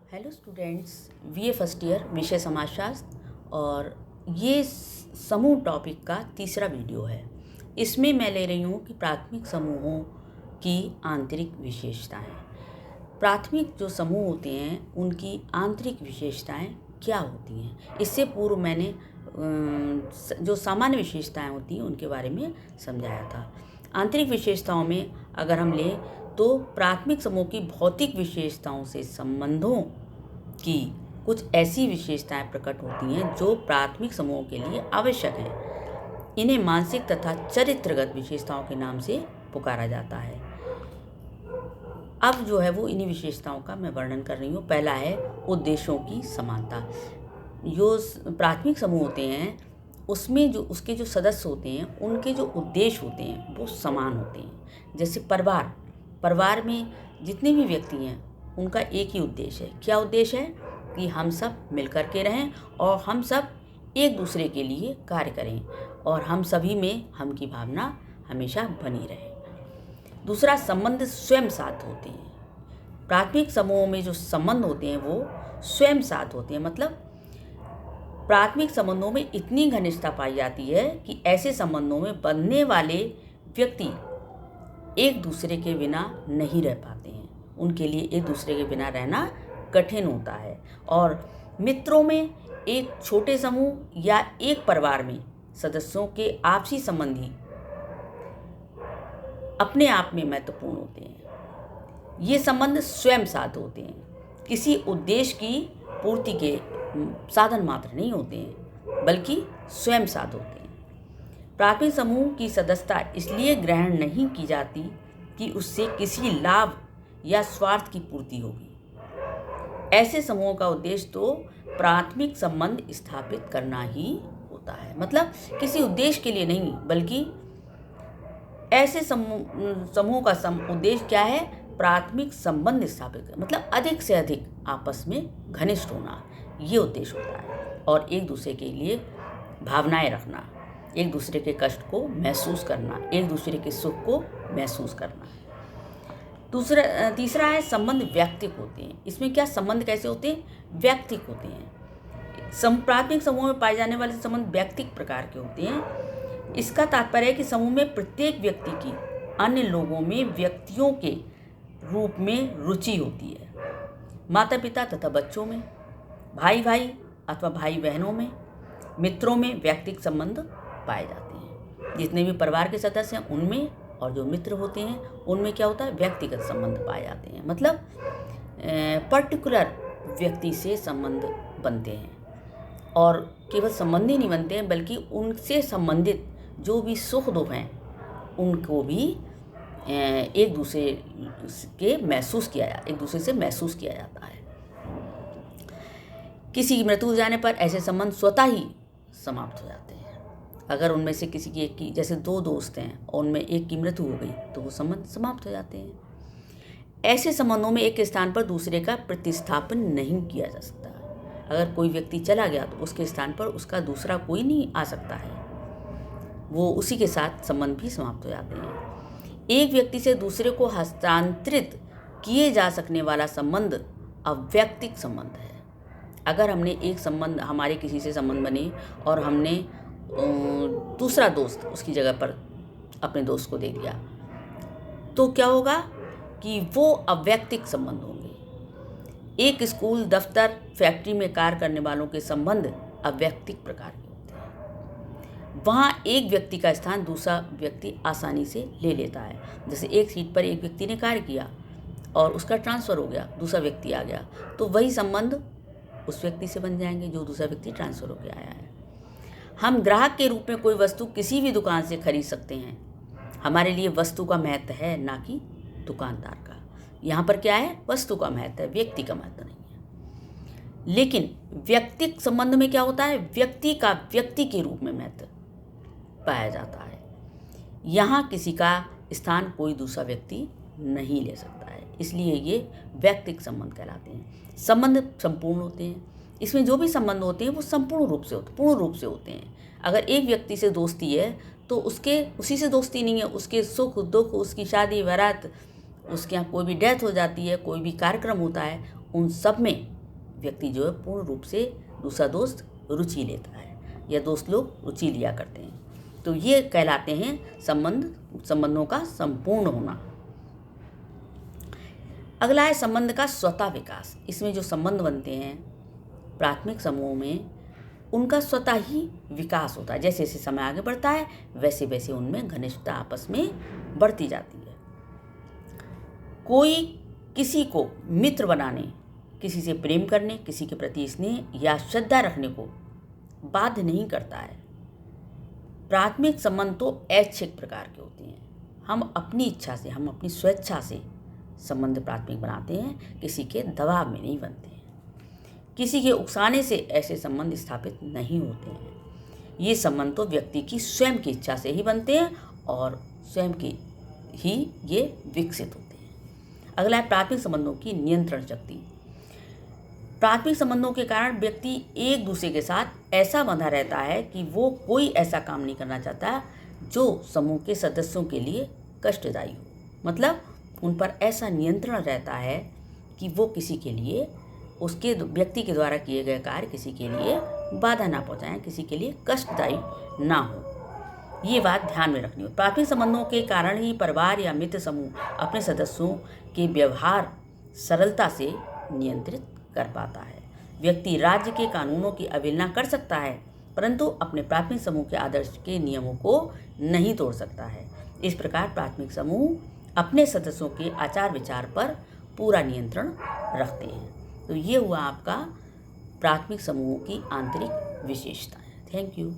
Hello students, BA first year विषय समाजशास्त्र और ये समूह टॉपिक का तीसरा वीडियो है। इसमें मैं ले रही हूँ कि प्राथमिक समूहों की आंतरिक विशेषताएं। प्राथमिक जो समूह होते हैं उनकी आंतरिक विशेषताएं क्या होती हैं। इससे पूर्व मैंने जो सामान्य विशेषताएं होती हैं उनके बारे में समझाया था। आंतरिक विशेषताओं में अगर हम लें तो प्राथमिक समूह की भौतिक विशेषताओं से संबंधों की कुछ ऐसी विशेषताएं प्रकट होती हैं जो प्राथमिक समूहों के लिए आवश्यक हैं। इन्हें मानसिक तथा चरित्रगत विशेषताओं के नाम से पुकारा जाता है। अब जो है वो इन्हीं विशेषताओं का मैं वर्णन कर रही हूँ। पहला है उद्देश्यों की समानता। जो प्राथमिक समूह होते हैं उसमें जो उसके जो सदस्य होते हैं उनके जो उद्देश्य होते हैं वो समान होते हैं। जैसे परिवार में जितने भी व्यक्ति हैं उनका एक ही उद्देश्य है। क्या उद्देश्य है? कि हम सब मिलकर के रहें और हम सब एक दूसरे के लिए कार्य करें और हम सभी में हम की भावना हमेशा बनी रहे। दूसरा, संबंध स्वयं साथ होते हैं। प्राथमिक समूहों में जो संबंध होते हैं वो स्वयं साथ होते हैं। मतलब प्राथमिक संबंधों में इतनी घनिष्ठता पाई जाती है कि ऐसे संबंधों में बंधने वाले व्यक्ति एक दूसरे के बिना नहीं रह पाते हैं। उनके लिए एक दूसरे के बिना रहना कठिन होता है। और मित्रों में एक छोटे समूह या एक परिवार में सदस्यों के आपसी संबंधी अपने आप में महत्वपूर्ण होते हैं। ये संबंध स्वयं साथ होते हैं, किसी उद्देश्य की पूर्ति के साधन मात्र नहीं होते हैं बल्कि स्वयं साथ होते हैं। प्राथमिक समूह की सदस्यता इसलिए ग्रहण नहीं की जाती कि उससे किसी लाभ या स्वार्थ की पूर्ति होगी। ऐसे समूहों का उद्देश्य तो प्राथमिक संबंध स्थापित करना ही होता है। मतलब किसी उद्देश्य के लिए नहीं बल्कि ऐसे समूह का उद्देश्य क्या है? प्राथमिक संबंध स्थापित करना, मतलब अधिक से अधिक आपस में घनिष्ठ होना, ये उद्देश्य होता है। और एक दूसरे के लिए भावनाएं रखना, एक दूसरे के कष्ट को महसूस करना, एक दूसरे के सुख को महसूस करना। तीसरा है संबंध व्यक्तिक होते हैं। इसमें क्या संबंध कैसे होते हैं? व्यक्तिक होते हैं। प्राथमिक समूह में पाए जाने वाले संबंध व्यक्तिक प्रकार के होते हैं। इसका तात्पर्य है कि समूह में प्रत्येक व्यक्ति की अन्य लोगों में व्यक्तियों के रूप में रुचि होती है। माता पिता तथा बच्चों में, भाई भाई अथवा भाई बहनों में, मित्रों में व्यक्तिक संबंध पाए जाते हैं। जितने भी परिवार के सदस्य हैं उनमें और जो मित्र होते हैं उनमें क्या होता है? व्यक्तिगत संबंध पाए जाते हैं। मतलब पर्टिकुलर व्यक्ति से संबंध बनते हैं। और केवल संबंध ही नहीं बनते हैं बल्कि उनसे संबंधित जो भी सुख दुख हैं उनको भी एक दूसरे से महसूस किया जाता है। किसी की मृत्यु हो जाने पर ऐसे संबंध स्वतः ही समाप्त हो जाते हैं। अगर उनमें से किसी की एक की, जैसे दो दोस्त हैं और उनमें एक की मृत्यु हो गई तो वो संबंध समाप्त हो जाते हैं। ऐसे संबंधों में एक स्थान पर दूसरे का प्रतिस्थापन नहीं किया जा सकता। अगर कोई व्यक्ति चला गया तो उसके स्थान पर उसका दूसरा कोई नहीं आ सकता है, वो उसी के साथ संबंध भी समाप्त हो जाते हैं। एक व्यक्ति से दूसरे को हस्तांतरित किए जा सकने वाला संबंध अव्यक्तिक संबंध है। अगर हमने हमारे किसी से संबंध बने और हमने दूसरा दोस्त उसकी जगह पर अपने दोस्त को दे दिया तो क्या होगा कि वो अव्यक्तिक संबंध होंगे। एक स्कूल, दफ्तर, फैक्ट्री में कार्य करने वालों के संबंध अव्यक्तिक प्रकार के होते हैं। वहाँ एक व्यक्ति का स्थान दूसरा व्यक्ति आसानी से ले लेता है। जैसे एक सीट पर एक व्यक्ति ने कार्य किया और उसका ट्रांसफ़र हो गया, दूसरा व्यक्ति आ गया तो वही संबंध उस व्यक्ति से बन जाएंगे जो दूसरा व्यक्ति ट्रांसफ़र होकर आया है। हम ग्राहक के रूप में कोई वस्तु किसी भी दुकान से खरीद सकते हैं। हमारे लिए वस्तु का महत्व है ना कि दुकानदार का। यहाँ पर क्या है? वस्तु का महत्व है, व्यक्ति का महत्व नहीं है। लेकिन व्यक्तिक संबंध में क्या होता है? व्यक्ति का व्यक्ति के रूप में महत्व पाया जाता है। यहाँ किसी का स्थान कोई दूसरा व्यक्ति नहीं ले सकता है, इसलिए ये व्यक्तिक संबंध कहलाते हैं। संबंध संपूर्ण होते हैं। इसमें जो भी संबंध होते हैं वो पूर्ण रूप से होते हैं। अगर एक व्यक्ति से दोस्ती है तो उसी से दोस्ती नहीं है, उसके सुख दुख, उसकी शादी बारात, उसके यहाँ कोई भी डेथ हो जाती है, कोई भी कार्यक्रम होता है, उन सब में व्यक्ति जो है पूर्ण रूप से दूसरा दोस्त रुचि लेता है या दोस्त लोग रुचि लिया करते हैं। तो ये कहलाते हैं संबंधों का संपूर्ण होना। अगला है संबंध का स्वतः विकास। इसमें जो संबंध बनते हैं प्राथमिक समूह में, उनका स्वतः ही विकास होता है। जैसे जैसे समय आगे बढ़ता है वैसे वैसे उनमें घनिष्ठता आपस में बढ़ती जाती है। कोई किसी को मित्र बनाने, किसी से प्रेम करने, किसी के प्रति स्नेह या श्रद्धा रखने को बाध्य नहीं करता है। प्राथमिक संबंध तो ऐच्छिक प्रकार के होते हैं। हम अपनी इच्छा से, हम अपनी स्वेच्छा से संबंध प्राथमिक बनाते हैं, किसी के दबाव में नहीं बनते हैं। किसी के उकसाने से ऐसे संबंध स्थापित नहीं होते हैं। ये संबंध तो व्यक्ति की स्वयं की इच्छा से ही बनते हैं और स्वयं की ही ये विकसित होते हैं। अगला है प्राथमिक संबंधों की नियंत्रण शक्ति। प्राथमिक संबंधों के कारण व्यक्ति एक दूसरे के साथ ऐसा बंधा रहता है कि वो कोई ऐसा काम नहीं करना चाहता जो समूह के सदस्यों के लिए कष्टदायी हो। मतलब उन पर ऐसा नियंत्रण रहता है कि वो किसी के लिए, उसके व्यक्ति के द्वारा किए गए कार्य किसी के लिए बाधा ना पहुंचाएं, किसी के लिए कष्टदायी ना हो। ये बात ध्यान में रखनी हो। प्राथमिक संबंधों के कारण ही परिवार या मित्र समूह अपने सदस्यों के व्यवहार सरलता से नियंत्रित कर पाता है। व्यक्ति राज्य के कानूनों की अवहेलना कर सकता है, परंतु अपने प्राथमिक समूह के आदर्श के नियमों को नहीं तोड़ सकता है। इस प्रकार प्राथमिक समूह अपने सदस्यों के आचार विचार पर पूरा नियंत्रण रखते हैं। तो ये हुआ आपका प्राथमिक समूहों की आंतरिक विशेषताएं। Thank you.